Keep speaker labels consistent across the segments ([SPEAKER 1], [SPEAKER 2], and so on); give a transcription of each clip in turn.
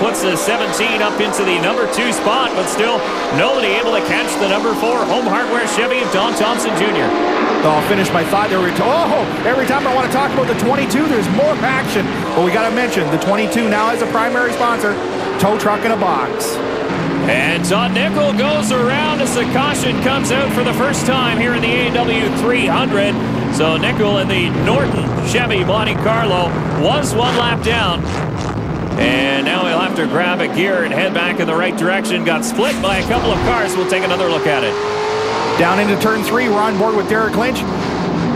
[SPEAKER 1] puts the 17 up into the number 2 spot, but still nobody able to catch the number 4 Home Hardware Chevy of Don Thompson Jr.
[SPEAKER 2] I'll finish my thought there. Every time I want to talk about the 22, there's more action. But we got to mention the 22 now has a primary sponsor, tow truck in a box.
[SPEAKER 1] And Todd Nickel goes around as the caution comes out for the first time here in the A&W 300. So Nickel in the Norton Chevy Monte Carlo was 1 lap down. And now he'll have to grab a gear and head back in the right direction. Got split by a couple of cars. We'll take another look at it.
[SPEAKER 2] Down into turn 3, we're on board with Derek Lynch.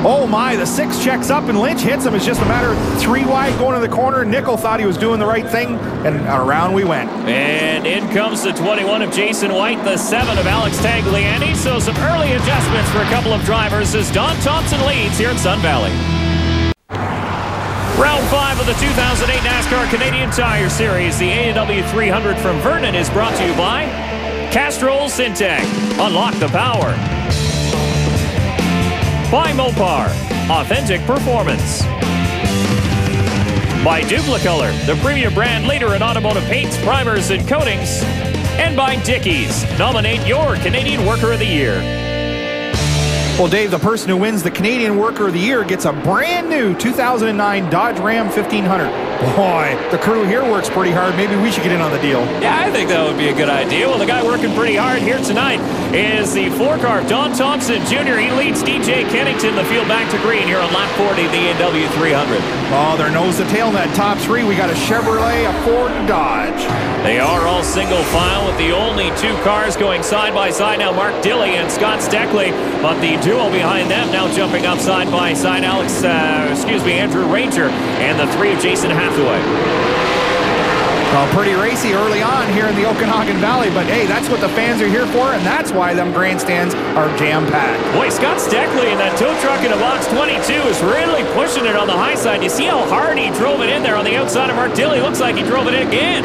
[SPEAKER 2] Oh my, the 6 checks up and Lynch hits him. It's just a matter of 3 wide going to the corner. Nickel thought he was doing the right thing, and around we went.
[SPEAKER 1] And in comes the 21 of Jason White, the 7 of Alex Tagliani. So some early adjustments for a couple of drivers as Don Thompson leads here in Sun Valley. Round 5 of the 2008 NASCAR Canadian Tire Series. The A&W 300 from Vernon is brought to you by Castrol Syntec. Unlock the power. By Mopar, authentic performance. By Duplicolor, the premium brand leader in automotive paints, primers, and coatings. And by Dickies, nominate your Canadian Worker of the Year.
[SPEAKER 2] Well, Dave, the person who wins the Canadian Worker of the Year gets a brand new 2009 Dodge Ram 1500. Boy, the crew here works pretty hard. Maybe we should get in on the deal.
[SPEAKER 1] Yeah, I think that would be a good idea. Well, the guy working pretty hard here tonight is the 4-car Don Thompson Jr. He leads DJ Kennington the field back to green here on lap 40 of the A&W 300.
[SPEAKER 2] Oh, they're nose to tail in that top 3. We got a Chevrolet, a Ford, and Dodge.
[SPEAKER 1] They are all single file with the only 2 cars going side by side now. Mark Dilley and Scott Steckley, but the duo behind them now jumping up side by side. Andrew Ranger and the 3 of Jason Hathaway.
[SPEAKER 2] Well, pretty racy early on here in the Okanagan Valley, but hey, that's what the fans are here for, and that's why them grandstands are jam-packed.
[SPEAKER 1] Boy, Scott Steckley in that tow truck in a box 22 is really pushing it on the high side. You see how hard he drove it in there on the outside of Mark Dilley. Looks like he drove it in again.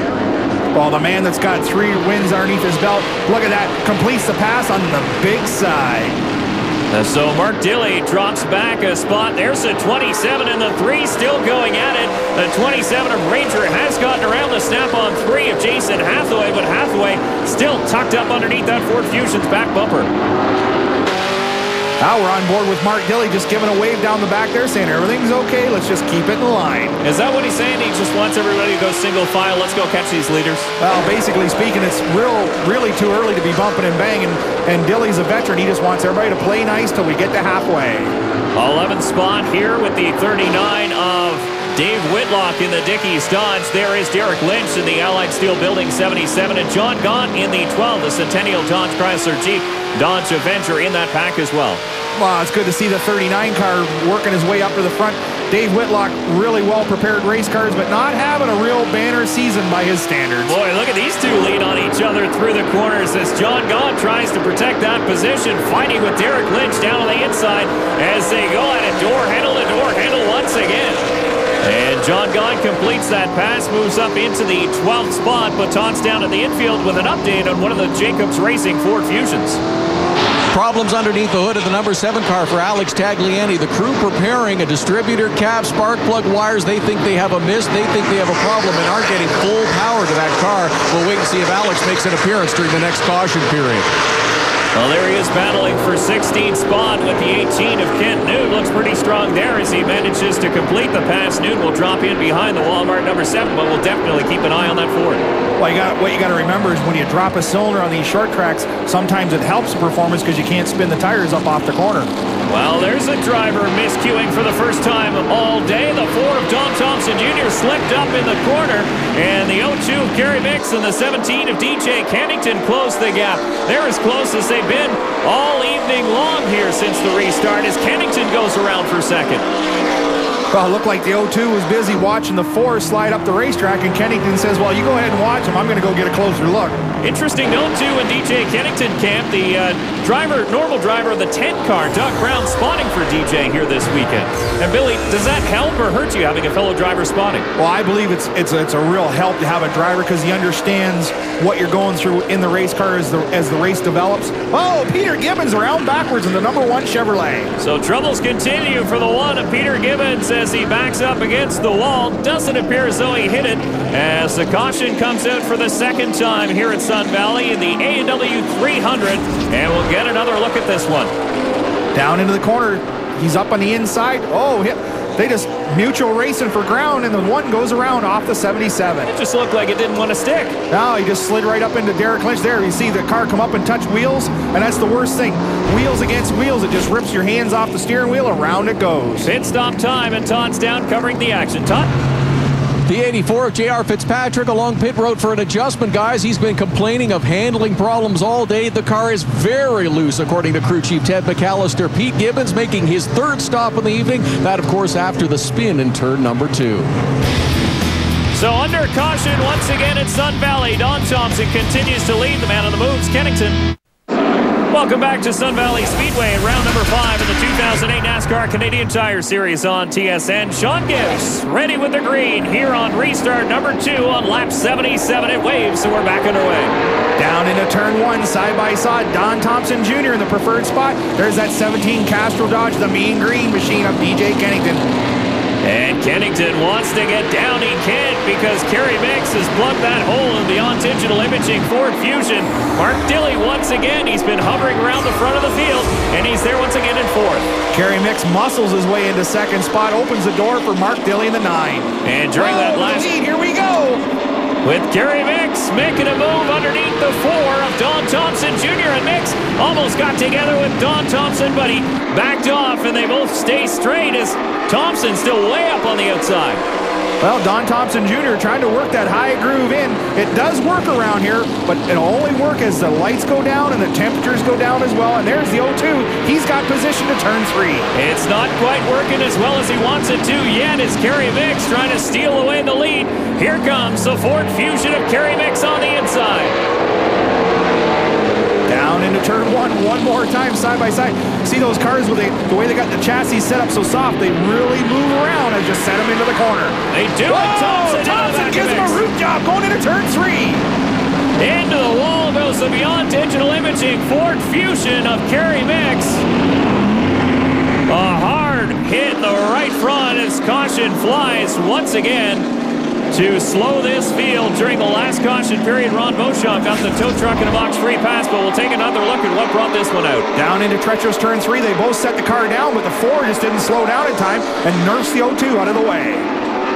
[SPEAKER 2] Well, the man that's got 3 wins underneath his belt, look at that, completes the pass on the big side.
[SPEAKER 1] So Mark Dilley drops back a spot. There's the 27 and the 3 still going at it. The 27 of Ranger has gotten around the snap-on 3 of Jason Hathaway, but Hathaway still tucked up underneath that Ford Fusion's back bumper.
[SPEAKER 2] Now we're on board with Mark Dilley just giving a wave down the back there saying everything's okay, let's just keep it in line.
[SPEAKER 1] Is that what he's saying? He just wants everybody to go single file, let's go catch these leaders?
[SPEAKER 2] Well, basically speaking, it's really too early to be bumping and banging, and Dilley's a veteran. He just wants everybody to play nice till we get to halfway.
[SPEAKER 1] 11th spot here with the 39 of Dave Whitlock in the Dickies Dodge. There is Derek Lynch in the Allied Steel Building 77, and John Gaunt in the 12, the Centennial Dodge Chrysler Jeep Dodge Avenger in that pack as well.
[SPEAKER 2] Well, it's good to see the 39 car working his way up to the front. Dave Whitlock, really well-prepared race cars, but not having a real banner season by his standards.
[SPEAKER 1] Boy, look at these 2 lean on each other through the corners as John Gaunt tries to protect that position, fighting with Derek Lynch down on the inside as they go at it door handle to door handle once again. And John Gaunt completes that pass, moves up into the 12th spot, but Todd's down at the infield with an update on one of the Jacobs Racing Ford Fusions.
[SPEAKER 3] Problems underneath the hood of the number 7 car for Alex Tagliani. The crew preparing a distributor cap, spark plug wires. They think they have a miss. They think they have a problem and aren't getting full power to that car. We'll wait and see if Alex makes an appearance during the next caution period.
[SPEAKER 1] Well, there he is battling for 16th spot with the 18 of Kent Noon. Looks pretty strong there as he manages to complete the pass. Noon will drop in behind the Walmart number 7, but we'll definitely keep an eye on that Ford.
[SPEAKER 2] Well, what you got to remember is when you drop a cylinder on these short tracks, sometimes it helps the performance because you can't spin the tires up off the corner.
[SPEAKER 1] Well, there's a driver miscuing for the first time all day. The 4 of Don Thompson Jr. slipped up in the corner, and the 02 of Kerry Micks and the 17 of DJ Kennington closed the gap. They're as close as they've been all evening long here since the restart as Kennington goes around for second.
[SPEAKER 2] Well, it looked like the 02 was busy watching the 4 slide up the racetrack, and Kennington says, well, you go ahead and watch him. I'm going to go get a closer look.
[SPEAKER 1] Interesting note, too, in DJ Kennington camp, the normal driver of the 10 car, Doug Brown, spotting for DJ here this weekend. And, Billy, does that help or hurt you having a fellow driver spotting?
[SPEAKER 2] Well, I believe it's a real help to have a driver because he understands what you're going through in the race car as the race develops. Oh, Peter Gibbons around backwards in the number 1 Chevrolet.
[SPEAKER 1] So troubles continue for the 1 of Peter Gibbons as he backs up against the wall. Doesn't appear as though he hit it, as the caution comes out for the second time here at Sun Valley in the A&W 300. And we'll get another look at this one.
[SPEAKER 2] Down into the corner. He's up on the inside. Oh, they just mutual racing for ground, and the one goes around off the 77.
[SPEAKER 1] It just looked like it didn't want to stick.
[SPEAKER 2] No, he just slid right up into Derek Lynch there. You see the car come up and touch wheels, and that's the worst thing. Wheels against wheels, it just rips your hands off the steering wheel, around it goes.
[SPEAKER 1] Pit stop time, and Todd's down covering the action. Todd?
[SPEAKER 3] The 84 of J.R. Fitzpatrick along pit road for an adjustment, guys. He's been complaining of handling problems all day. The car is very loose, according to crew chief Ted McAllister. Pete Gibbons making his third stop in the evening. That, of course, after the spin in turn number 2.
[SPEAKER 1] So under caution once again at Sun Valley. Don Thompson continues to lead. The man on the moves, Kennington. Welcome back to Sun Valley Speedway in round number 5 in the 2008 NASCAR Canadian Tire Series on TSN. Sean Gibbs ready with the green here on restart number 2 on lap 77. It waves, so we're back underway.
[SPEAKER 2] Down into turn 1, side by side, Don Thompson Jr. in the preferred spot. There's that 17 Cascar Dodge, the mean green machine of DJ Kennington.
[SPEAKER 1] And Kennington wants to get down. He can't because Kerry Micks has plugged that hole in the on-digital imaging Ford Fusion. Mark Dilley once again. He's been hovering around the front of the field, and he's there once again in 4th.
[SPEAKER 2] Kerry Micks muscles his way into second spot, opens the door for Mark Dilley in the 9.
[SPEAKER 1] And during that last...
[SPEAKER 2] Here we go!
[SPEAKER 1] With Kerry Micks making a move underneath the 4 of Don Thompson Jr. and Micks almost got together with Don Thompson, but he backed off, and they both stay straight as Thompson's still way up on the outside.
[SPEAKER 2] Well, Don Thompson Jr. trying to work that high groove in. It does work around here, but it'll only work as the lights go down and the temperatures go down as well. And there's the 0-2. He's got position to turn 3.
[SPEAKER 1] It's not quite working as well as he wants it to yet as Kerry Micks trying to steal away the lead. Here comes the Ford Fusion of Kerry Micks on the inside.
[SPEAKER 2] Down into turn 1 one more time, side by side. See those cars with the way they got the chassis set up so soft, they really move around and just set them into the corner.
[SPEAKER 1] They do it.
[SPEAKER 2] Thompson gives him a root job going into turn 3.
[SPEAKER 1] Into the wall goes the beyond digital imaging Ford Fusion of Kerry Micks. A hard hit in the right front as caution flies once again. To slow this field during the last caution period, Ron Beauchamp got the tow truck in a box free pass, but we'll take another look at what brought this one out.
[SPEAKER 2] Down into treacherous turn 3, they both set the car down, but the 4 just didn't slow down in time and nerfs the 0-2 out of the way.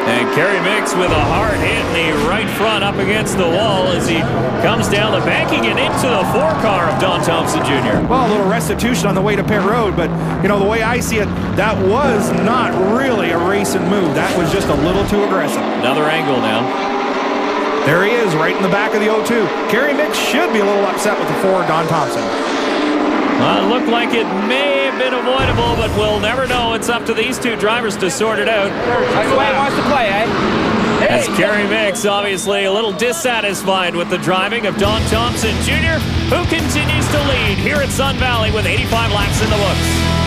[SPEAKER 1] And Kerry Micks with a hard hit in the right front up against the wall as he comes down the banking and into the 4 car of Don Thompson Jr.
[SPEAKER 2] Well, a little restitution on the way to pit road, but, you know, the way I see it, that was not really a racing move. That was just a little too aggressive.
[SPEAKER 1] Another angle now.
[SPEAKER 2] There he is, right in the back of the 0-2. Kerry Micks should be a little upset with the 4, Don Thompson.
[SPEAKER 1] It looked like it may have been avoidable, but we'll never know. It's up to these two drivers to sort it out.
[SPEAKER 4] That's the way he wants to play, eh?
[SPEAKER 1] As Kerry Micks obviously a little dissatisfied with the driving of Don Thompson Jr., who continues to lead here at Sun Valley with 85 laps in the books.